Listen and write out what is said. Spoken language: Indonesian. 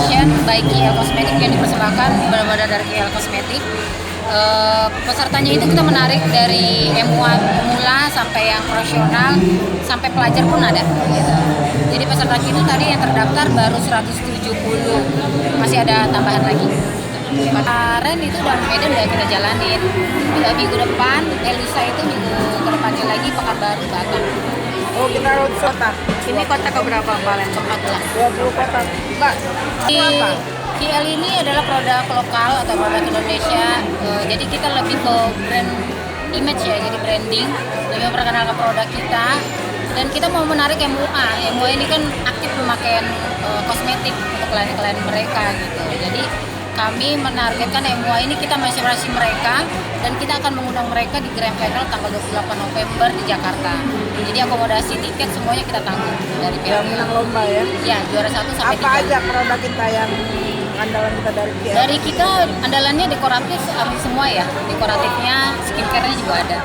collaboration by KL Cosmetics yang dipersembahkan benar-benar dari KL Cosmetics. Pesertanya itu kita menarik dari MUA pemula sampai yang profesional sampai pelajar pun ada gitu. Jadi peserta kita tadi yang terdaftar baru 170, masih ada tambahan lagi. Kemarin itu dan Medan udah kita jalanin. Minggu depan Elisa itu minggu kedepannya lagi Pekanbaru Batam. Oh, kita road kota. Ini kota keberapa Valen? Ke-14. 20 kota. Mbak, Di KL ini adalah produk lokal atau produk Indonesia. Jadi kita lebih ke brand image ya, jadi branding, lebih memperkenalkan produk kita. Dan kita mau menarik MUA. MUA ini kan aktif pemakaian kosmetik untuk klien-klien mereka gitu. Jadi kami menargetkan MUA ini kita menginspirasi mereka dan kita akan mengundang mereka di Grand Final tanggal 28 November di Jakarta. Jadi akomodasi tiket semuanya kita tanggung dari yang pihak menang lomba ya. Ya, juara 1 sampai 3. Apa aja produk kita yang andalan kita dari KL? Dari kita andalannya dekoratif semua ya. Dekoratifnya, skincare-nya juga ada.